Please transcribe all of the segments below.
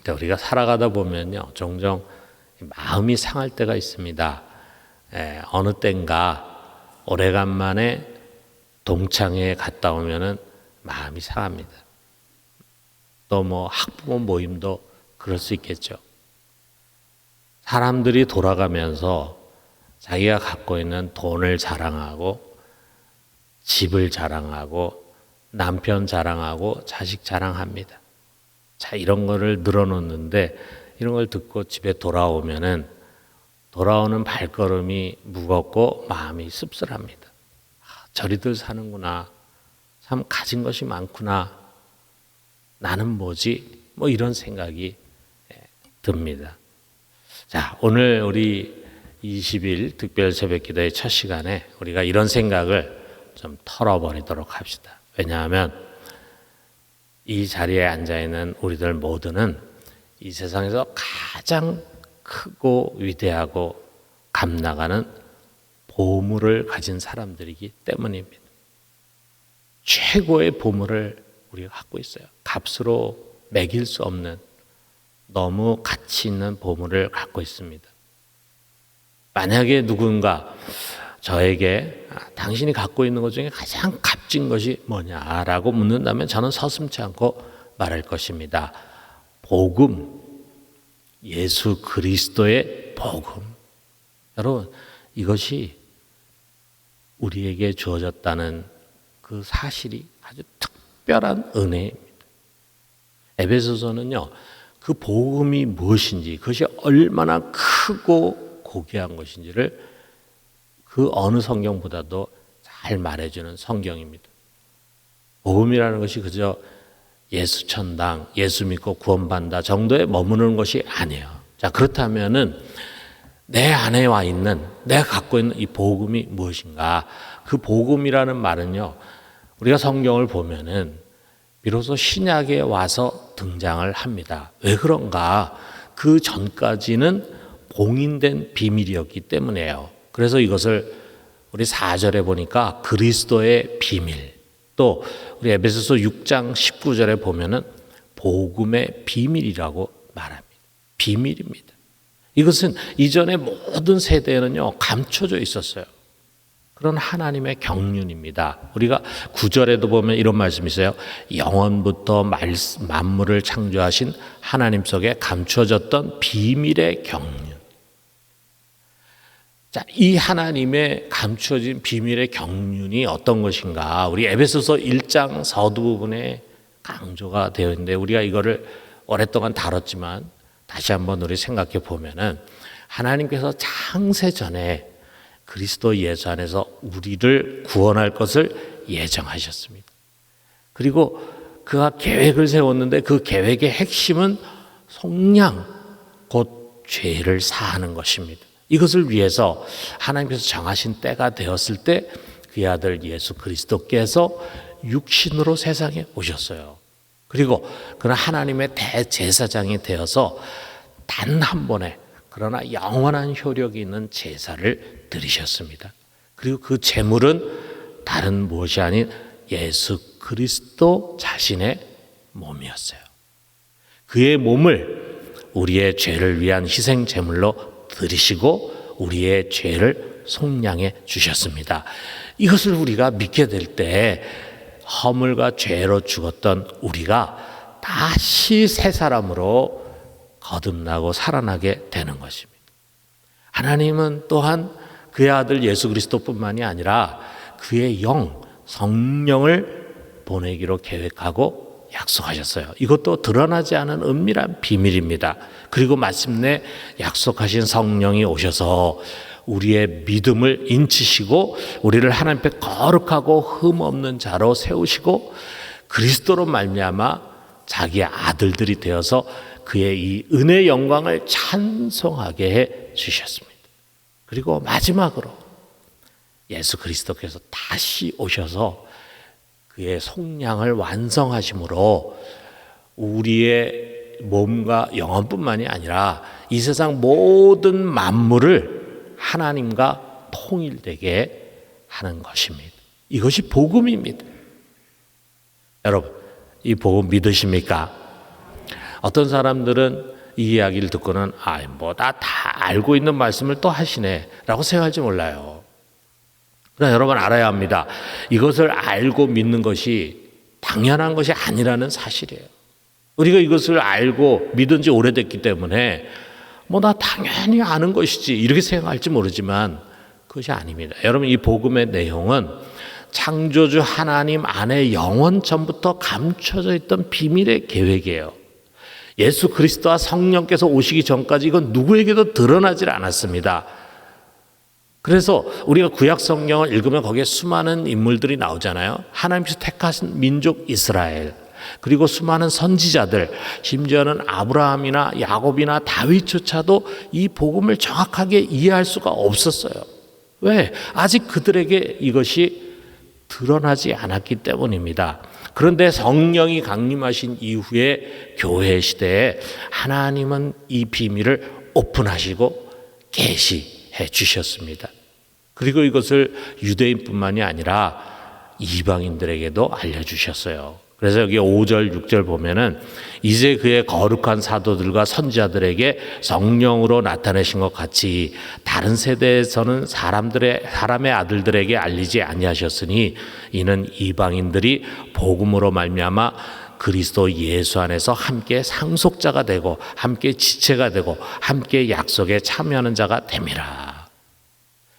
우리가 살아가다 보면요, 종종 마음이 상할 때가 있습니다. 어느 땐가 오래간만에 동창회에 갔다 오면은 마음이 상합니다. 또 뭐 학부모 모임도 그럴 수 있겠죠. 사람들이 돌아가면서 자기가 갖고 있는 돈을 자랑하고 집을 자랑하고 남편 자랑하고 자식 자랑합니다. 자, 이런 거를 늘어놓는데 이런 걸 듣고 집에 돌아오면은 돌아오는 발걸음이 무겁고 마음이 씁쓸합니다. 저리들 사는구나. 참 가진 것이 많구나. 나는 뭐지? 뭐 이런 생각이 듭니다. 자, 오늘 우리 20일 특별 새벽 기도의 첫 시간에 우리가 이런 생각을 좀 털어버리도록 합시다. 왜냐하면 이 자리에 앉아있는 우리들 모두는 이 세상에서 가장 크고 위대하고 값나가는 보물을 가진 사람들이기 때문입니다. 최고의 보물을 우리가 갖고 있어요. 값으로 매길 수 없는 너무 가치 있는 보물을 갖고 있습니다. 만약에 누군가 저에게 당신이 갖고 있는 것 중에 가장 값진 것이 뭐냐라고 묻는다면 저는 서슴지 않고 말할 것입니다. 복음, 예수 그리스도의 복음. 여러분, 이것이 우리에게 주어졌다는 그 사실이 아주 특별한 은혜입니다. 에베소서는요, 그 복음이 무엇인지, 그것이 얼마나 크고 고귀한 것인지를 그 어느 성경보다도 잘 말해주는 성경입니다. 복음이라는 것이 그저 예수 천당, 예수 믿고 구원받는다 정도에 머무르는 것이 아니에요. 자, 그렇다면은 내 안에 와 있는, 내가 갖고 있는 이 복음이 무엇인가? 그 복음이라는 말은요, 우리가 성경을 보면은 비로소 신약에 와서 등장을 합니다. 왜 그런가? 그 전까지는 봉인된 비밀이었기 때문이에요. 그래서 이것을 우리 4절에 보니까 그리스도의 비밀, 또 우리 에베소서 6장 19절에 보면은 복음의 비밀이라고 말합니다. 비밀입니다. 이것은 이전의 모든 세대에는요, 감춰져 있었어요. 그런 하나님의 경륜입니다. 우리가 9절에도 보면 이런 말씀이 있어요. 영원부터 만물을 창조하신 하나님 속에 감춰졌던 비밀의 경륜. 자, 이 하나님의 감춰진 비밀의 경륜이 어떤 것인가? 우리 에베소서 1장 서두 부분에 강조가 되어 있는데 우리가 이거를 오랫동안 다뤘지만 다시 한번 우리 생각해 보면은 하나님께서 창세 전에 그리스도 예수 안에서 우리를 구원할 것을 예정하셨습니다. 그리고 그가 계획을 세웠는데 그 계획의 핵심은 속량, 곧 죄를 사하는 것입니다. 이것을 위해서 하나님께서 정하신 때가 되었을 때 그의 아들 예수 그리스도께서 육신으로 세상에 오셨어요. 그리고 그는 하나님의 대제사장이 되어서 단 한 번에 그러나 영원한 효력이 있는 제사를 드리셨습니다. 그리고 그 제물은 다른 무엇이 아닌 예수 그리스도 자신의 몸이었어요. 그의 몸을 우리의 죄를 위한 희생 제물로 드리시고 우리의 죄를 속량해 주셨습니다. 이것을 우리가 믿게 될 때 허물과 죄로 죽었던 우리가 다시 새 사람으로 거듭나고 살아나게 되는 것입니다. 하나님은 또한 그의 아들 예수 그리스도뿐만이 아니라 그의 영, 성령을 보내기로 계획하고 약속하셨어요. 이것도 드러나지 않은 은밀한 비밀입니다. 그리고 마침내 약속하신 성령이 오셔서 우리의 믿음을 인치시고 우리를 하나님 앞에 거룩하고 흠없는 자로 세우시고 그리스도로 말미암아 자기의 아들들이 되어서 그의 이 은혜의 영광을 찬송하게 해 주셨습니다. 그리고 마지막으로 예수 그리스도께서 다시 오셔서 그의 속량을 완성하심으로 우리의 몸과 영혼뿐만이 아니라 이 세상 모든 만물을 하나님과 통일되게 하는 것입니다. 이것이 복음입니다. 여러분, 이 복음 믿으십니까? 어떤 사람들은 이 이야기를 듣고는 뭐 나 다 알고 있는 말씀을 또 하시네라고 생각할지 몰라요. 그러나 여러분 알아야 합니다. 이것을 알고 믿는 것이 당연한 것이 아니라는 사실이에요. 우리가 이것을 알고 믿은 지 오래됐기 때문에 뭐 나 당연히 아는 것이지 이렇게 생각할지 모르지만 그것이 아닙니다. 여러분 이 복음의 내용은 창조주 하나님 안에 영원 전부터 감춰져 있던 비밀의 계획이에요. 예수 그리스도와 성령께서 오시기 전까지 이건 누구에게도 드러나질 않았습니다. 그래서 우리가 구약 성경을 읽으면 거기에 수많은 인물들이 나오잖아요. 하나님께서 택하신 민족 이스라엘, 그리고 수많은 선지자들, 심지어는 아브라함이나 야곱이나 다윗조차도 이 복음을 정확하게 이해할 수가 없었어요. 왜? 아직 그들에게 이것이 드러나지 않았기 때문입니다. 그런데 성령이 강림하신 이후에 교회 시대에 하나님은 이 비밀을 오픈하시고 계시해 주셨습니다. 그리고 이것을 유대인뿐만이 아니라 이방인들에게도 알려주셨어요. 그래서 여기 5절, 6절 보면은 이제 그의 거룩한 사도들과 선지자들에게 성령으로 나타내신 것 같이 다른 세대에서는 사람의 아들들에게 알리지 아니하셨으니 이는 이방인들이 복음으로 말미암아 그리스도 예수 안에서 함께 상속자가 되고 함께 지체가 되고 함께 약속에 참여하는 자가 됨이라.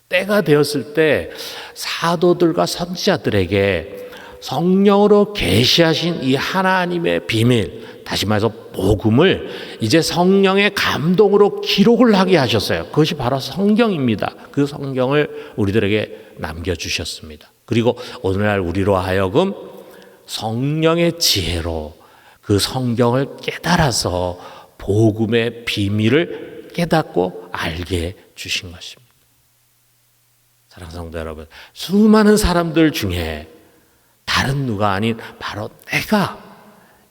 때가 되었을 때 사도들과 선지자들에게 성령으로 계시하신 이 하나님의 비밀, 다시 말해서 복음을 이제 성령의 감동으로 기록을 하게 하셨어요. 그것이 바로 성경입니다. 그 성경을 우리들에게 남겨주셨습니다. 그리고 오늘날 우리로 하여금 성령의 지혜로 그 성경을 깨달아서 복음의 비밀을 깨닫고 알게 주신 것입니다. 사랑하는 성도 여러분, 수많은 사람들 중에 다른 누가 아닌 바로 내가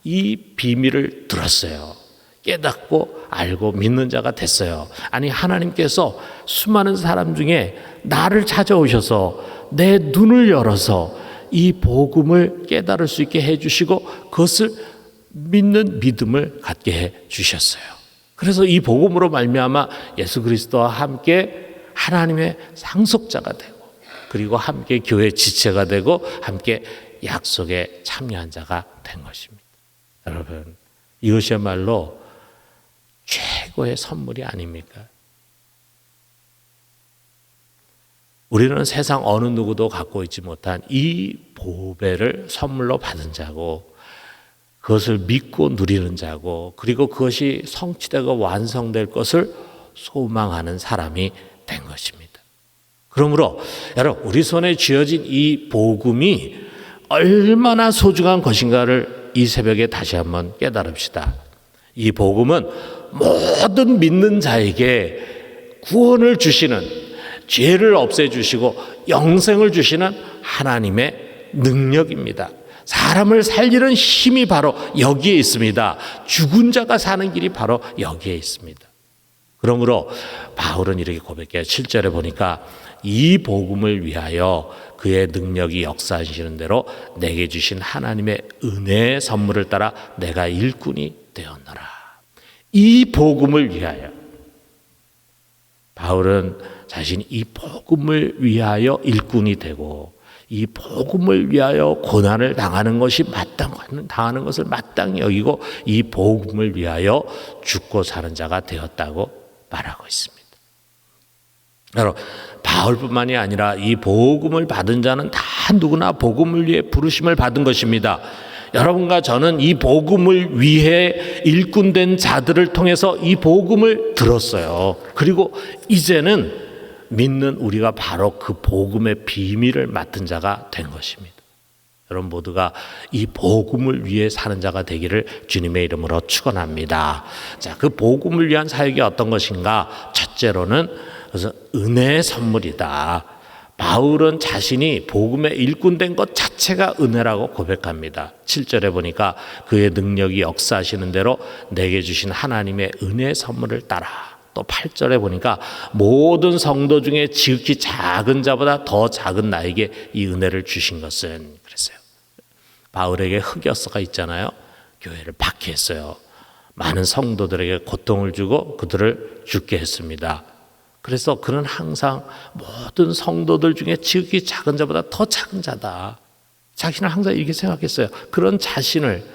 이 비밀을 들었어요. 깨닫고 알고 믿는 자가 됐어요. 아니 하나님께서 수많은 사람 중에 나를 찾아오셔서 내 눈을 열어서 이 복음을 깨달을 수 있게 해주시고 그것을 믿는 믿음을 갖게 해주셨어요. 그래서 이 복음으로 말미암아 예수 그리스도와 함께 하나님의 상속자가 되고 그리고 함께 교회 지체가 되고 함께 약속에 참여한 자가 된 것입니다. 여러분 이것이야말로 최고의 선물이 아닙니까? 우리는 세상 어느 누구도 갖고 있지 못한 이 보배를 선물로 받은 자고 그것을 믿고 누리는 자고 그리고 그것이 성취되고 완성될 것을 소망하는 사람이 된 것입니다. 그러므로 여러분 우리 손에 쥐어진 이 복음이 얼마나 소중한 것인가를 이 새벽에 다시 한번 깨달읍시다. 이 복음은 모든 믿는 자에게 구원을 주시는, 죄를 없애주시고 영생을 주시는 하나님의 능력입니다. 사람을 살리는 힘이 바로 여기에 있습니다. 죽은 자가 사는 길이 바로 여기에 있습니다. 그러므로 바울은 이렇게 고백해요. 7절에 보니까 이 복음을 위하여 그의 능력이 역사하시는 대로 내게 주신 하나님의 은혜의 선물을 따라 내가 일꾼이 되었노라. 이 복음을 위하여 바울은 자신이 이 복음을 위하여 일꾼이 되고 이 복음을 위하여 고난을 당하는 것이 당하는 것을 마땅히 여기고 이 복음을 위하여 죽고 사는 자가 되었다고 말하고 있습니다. 여러분 바울뿐만이 아니라 이 복음을 받은 자는 다 누구나 복음을 위해 부르심을 받은 것입니다. 여러분과 저는 이 복음을 위해 일꾼된 자들을 통해서 이 복음을 들었어요. 그리고 이제는 믿는 우리가 바로 그 복음의 비밀을 맡은 자가 된 것입니다. 여러분 모두가 이 복음을 위해 사는 자가 되기를 주님의 이름으로 축원합니다. 자, 그 복음을 위한 사역이 어떤 것인가? 첫째로는 그래서 은혜의 선물이다. 바울은 자신이 복음의 일꾼된 것 자체가 은혜라고 고백합니다. 7절에 보니까 그의 능력이 역사하시는 대로 내게 주신 하나님의 은혜의 선물을 따라. 또 8절에 보니까 모든 성도 중에 지극히 작은 자보다 더 작은 나에게 이 은혜를 주신 것은 그랬어요. 바울에게 흑역사가 있잖아요. 교회를 박해했어요. 많은 성도들에게 고통을 주고 그들을 죽게 했습니다. 그래서 그는 항상 모든 성도들 중에 지극히 작은 자보다 더 작은 자다. 자신을 항상 이렇게 생각했어요. 그런 자신을,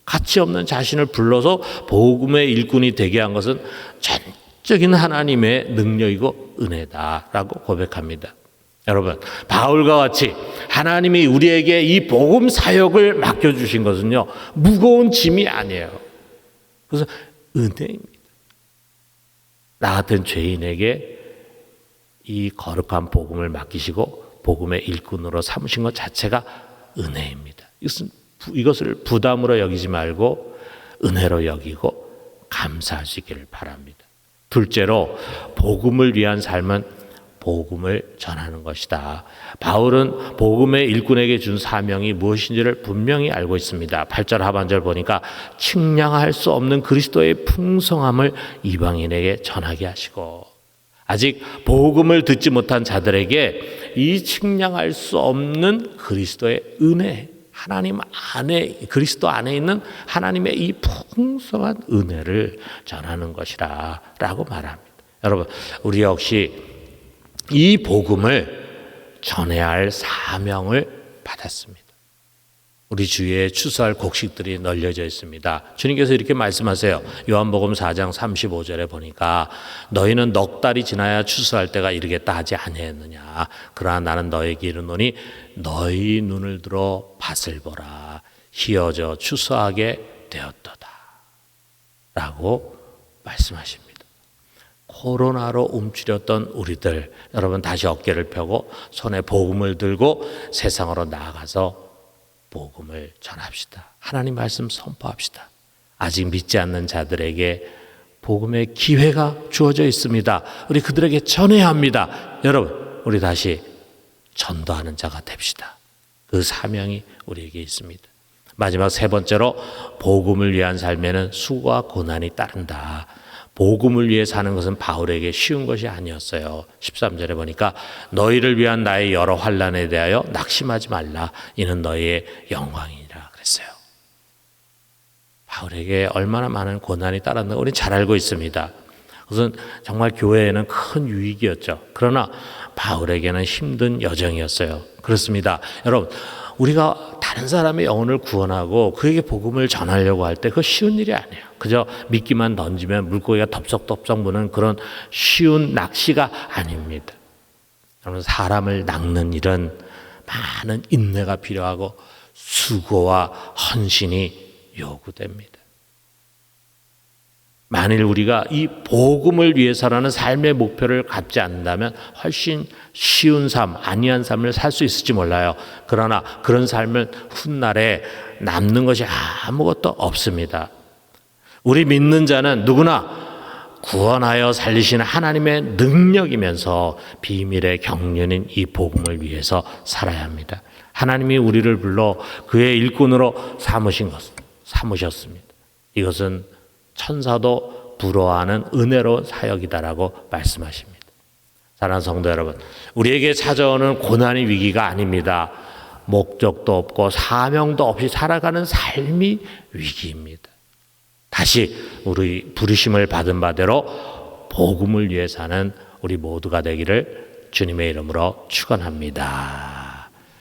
가치 없는 자신을 불러서 복음의 일꾼이 되게 한 것은 전적인 하나님의 능력이고 은혜다라고 고백합니다. 여러분, 바울과 같이 하나님이 우리에게 이 복음 사역을 맡겨주신 것은요, 무거운 짐이 아니에요. 그래서 은혜입니다. 나 같은 죄인에게 이 거룩한 복음을 맡기시고 복음의 일꾼으로 삼으신 것 자체가 은혜입니다. 이것을 부담으로 여기지 말고 은혜로 여기고 감사하시기를 바랍니다. 둘째로, 복음을 위한 삶은 복음을 전하는 것이다. 바울은 복음의 일꾼에게 준 사명이 무엇인지를 분명히 알고 있습니다. 8절 하반절 보니까 측량할 수 없는 그리스도의 풍성함을 이방인에게 전하게 하시고, 아직 복음을 듣지 못한 자들에게 이 측량할 수 없는 그리스도의 은혜, 하나님 안에, 그리스도 안에 있는 하나님의 이 풍성한 은혜를 전하는 것이라 라고 말합니다. 여러분, 우리 역시 이 복음을 전해야 할 사명을 받았습니다. 우리 주위에 추수할 곡식들이 널려져 있습니다. 주님께서 이렇게 말씀하세요. 요한복음 4장 35절에 보니까 너희는 넉 달이 지나야 추수할 때가 이르겠다 하지 아니했느냐. 그러나 나는 너에게 이르노니 너희 눈을 들어 밭을 보라. 희어져 추수하게 되었도다. 라고 말씀하십니다. 코로나로 움츠렸던 우리들, 여러분 다시 어깨를 펴고 손에 복음을 들고 세상으로 나아가서 복음을 전합시다. 하나님 말씀 선포합시다. 아직 믿지 않는 자들에게 복음의 기회가 주어져 있습니다. 우리 그들에게 전해야 합니다. 여러분, 우리 다시 전도하는 자가 됩시다. 그 사명이 우리에게 있습니다. 마지막 세 번째로, 복음을 위한 삶에는 수고와 고난이 따른다. 복음을 위해 사는 것은 바울에게 쉬운 것이 아니었어요. 13절에 보니까 너희를 위한 나의 여러 환난에 대하여 낙심하지 말라. 이는 너희의 영광이니라 그랬어요. 바울에게 얼마나 많은 고난이 따랐는가 우리는 잘 알고 있습니다. 그것은 정말 교회에는 큰 유익이었죠. 그러나 바울에게는 힘든 여정이었어요. 그렇습니다. 여러분, 우리가 다른 사람의 영혼을 구원하고 그에게 복음을 전하려고 할 때 그거 쉬운 일이 아니에요. 그저 미끼만 던지면 물고기가 덥석덥석 무는 그런 쉬운 낚시가 아닙니다. 여러분, 사람을 낚는 일은 많은 인내가 필요하고 수고와 헌신이 요구됩니다. 만일 우리가 이 복음을 위해서라는 삶의 목표를 갖지 않는다면 훨씬 쉬운 삶, 안이한 삶을 살 수 있을지 몰라요. 그러나 그런 삶은 훗날에 남는 것이 아무것도 없습니다. 우리 믿는 자는 누구나 구원하여 살리시는 하나님의 능력이면서 비밀의 경륜인 이 복음을 위해서 살아야 합니다. 하나님이 우리를 불러 그의 일꾼으로 삼으셨습니다. 이것은 천사도 부러워하는 은혜로운 사역이다라고 말씀하십니다. 사랑하는 성도 여러분, 우리에게 찾아오는 고난의 위기가 아닙니다. 목적도 없고 사명도 없이 살아가는 삶이 위기입니다. 다시 우리 부르심을 받은 바대로 복음을 위해 사는 우리 모두가 되기를 주님의 이름으로 축원합니다.